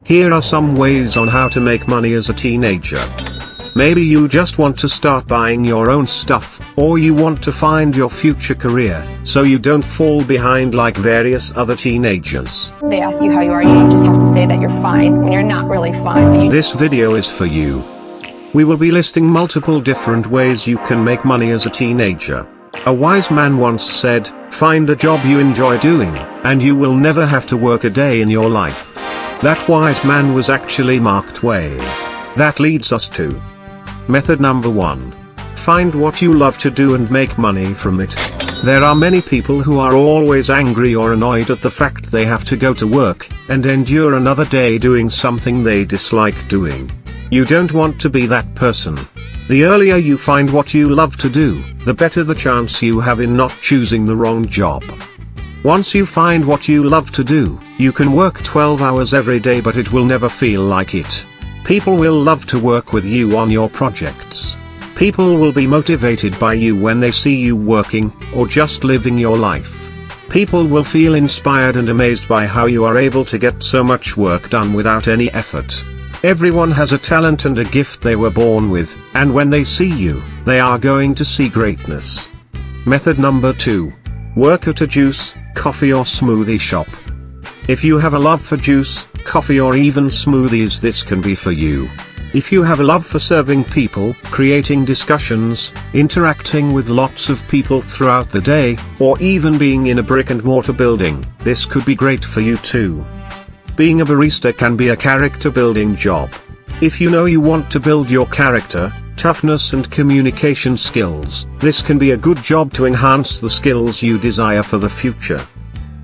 Here are some ways on how to make money as a teenager. Maybe you just want to start buying your own stuff, or you want to find your future career, so you don't fall behind like various other teenagers. They ask you how you are, you just have to say that you're fine when you're not really fine. This video is for you. We will be listing multiple different ways you can make money as a teenager. A wise man once said, "Find a job you enjoy doing, and you will never have to work a day in your life." That wise man was actually Mark Twain. That leads us to method number 1. Find what you love to do and make money from it. There are many people who are always angry or annoyed at the fact they have to go to work and endure another day doing something they dislike doing. You don't want to be that person. The earlier you find what you love to do, the better the chance you have in not choosing the wrong job. Once you find what you love to do, you can work 12 hours every day, but it will never feel like it. People will love to work with you on your projects. People will be motivated by you when they see you working, or just living your life. People will feel inspired and amazed by how you are able to get so much work done without any effort. Everyone has a talent and a gift they were born with, and when they see you, they are going to see greatness. Method number 2. Work at a juice, coffee or smoothie shop. If you have a love for juice, coffee or even smoothies, this can be for you. If you have a love for serving people, creating discussions, interacting with lots of people throughout the day, or even being in a brick and mortar building, this could be great for you too. Being a barista can be a character building job. If you know you want to build your character, toughness and communication skills, this can be a good job to enhance the skills you desire for the future.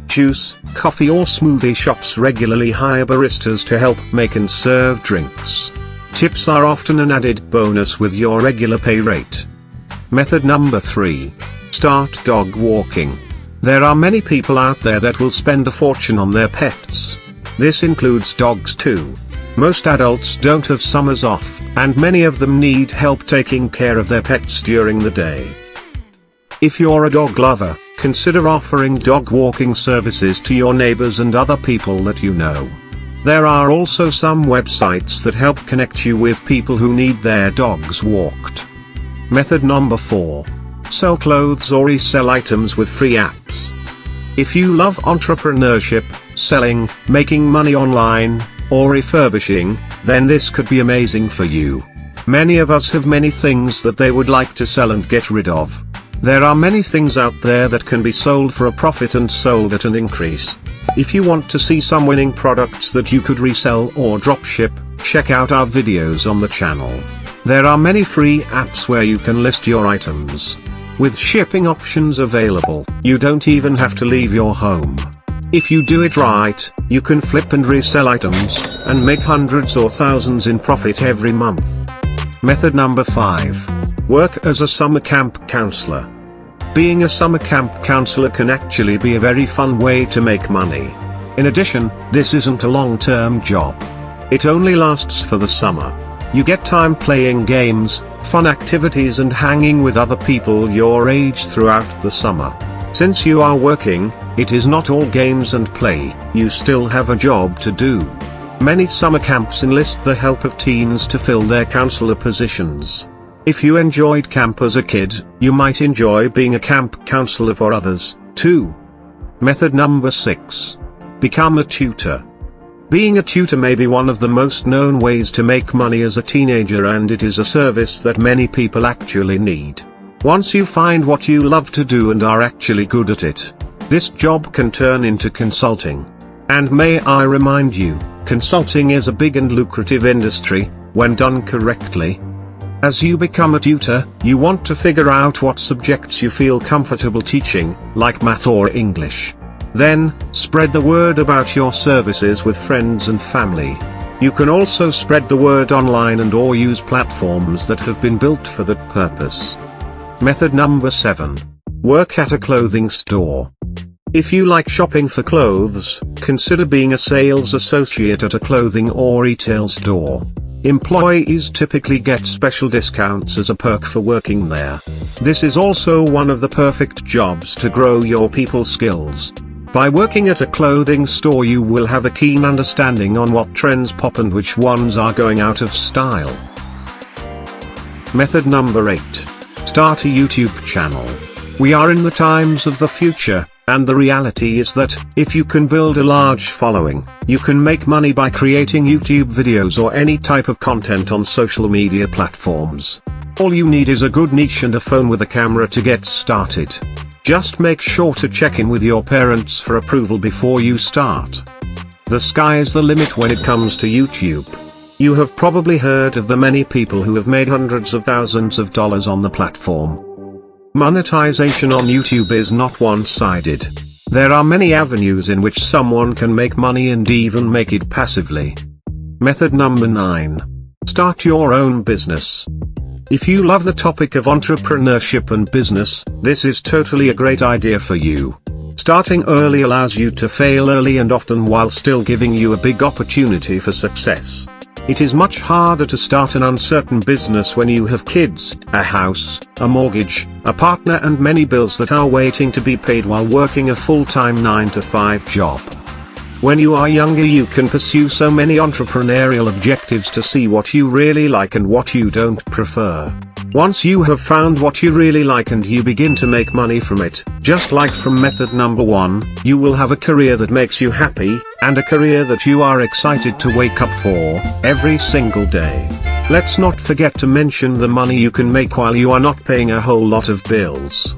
Juice, coffee or smoothie shops regularly hire baristas to help make and serve drinks. Tips are often an added bonus with your regular pay rate. Method number 3. Start dog walking. There are many people out there that will spend a fortune on their pets. This includes dogs too. Most adults don't have summers off, and many of them need help taking care of their pets during the day. If you're a dog lover, consider offering dog walking services to your neighbors and other people that you know. There are also some websites that help connect you with people who need their dogs walked. Method number 4. Sell clothes or resell items with free apps. If you love entrepreneurship, selling, making money online, or refurbishing, then this could be amazing for you. Many of us have many things that they would like to sell and get rid of. There are many things out there that can be sold for a profit and sold at an increase. If you want to see some winning products that you could resell or dropship, check out our videos on the channel. There are many free apps where you can list your items. With shipping options available, you don't even have to leave your home. If you do it right, you can flip and resell items, and make hundreds or thousands in profit every month. Method number 5. Work as a summer camp counselor. Being a summer camp counselor can actually be a very fun way to make money. In addition, this isn't a long-term job. It only lasts for the summer. You get time playing games, fun activities and hanging with other people your age throughout the summer. Since you are working, it is not all games and play, you still have a job to do. Many summer camps enlist the help of teens to fill their counselor positions. If you enjoyed camp as a kid, you might enjoy being a camp counselor for others, too. Method number 6. Become a tutor. Being a tutor may be one of the most known ways to make money as a teenager, and it is a service that many people actually need. Once you find what you love to do and are actually good at it, this job can turn into consulting. And may I remind you, consulting is a big and lucrative industry, when done correctly. As you become a tutor, you want to figure out what subjects you feel comfortable teaching, like math or English. Then, spread the word about your services with friends and family. You can also spread the word online and or use platforms that have been built for that purpose. Method number 7. Work at a clothing store. If you like shopping for clothes, consider being a sales associate at a clothing or retail store. Employees typically get special discounts as a perk for working there. This is also one of the perfect jobs to grow your people skills. By working at a clothing store, you will have a keen understanding on what trends pop and which ones are going out of style. Method number 8. Start a YouTube channel. We are in the times of the future, and the reality is that, if you can build a large following, you can make money by creating YouTube videos or any type of content on social media platforms. All you need is a good niche and a phone with a camera to get started. Just make sure to check in with your parents for approval before you start. The sky is the limit when it comes to YouTube. You have probably heard of the many people who have made hundreds of thousands of dollars on the platform. Monetization on YouTube is not one-sided. There are many avenues in which someone can make money and even make it passively. Method number 9. Start your own business. If you love the topic of entrepreneurship and business, this is totally a great idea for you. Starting early allows you to fail early and often while still giving you a big opportunity for success. It is much harder to start an uncertain business when you have kids, a house, a mortgage, a partner and many bills that are waiting to be paid while working a full-time 9-to-5 job. When you are younger, you can pursue so many entrepreneurial objectives to see what you really like and what you don't prefer. Once you have found what you really like and you begin to make money from it, just like from method number 1, you will have a career that makes you happy, and a career that you are excited to wake up for, every single day. Let's not forget to mention the money you can make while you are not paying a whole lot of bills.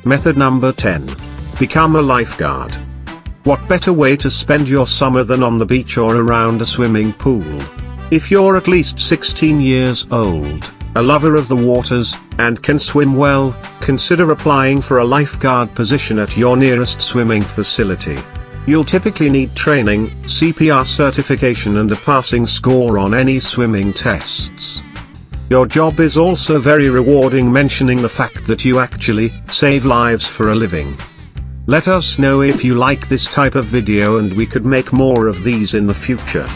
Method number 10. Become a lifeguard. What better way to spend your summer than on the beach or around a swimming pool? If you're at least 16 years old, a lover of the waters, and can swim well, consider applying for a lifeguard position at your nearest swimming facility. You'll typically need training, CPR certification and a passing score on any swimming tests. Your job is also very rewarding, mentioning the fact that you actually save lives for a living. Let us know if you like this type of video and we could make more of these in the future.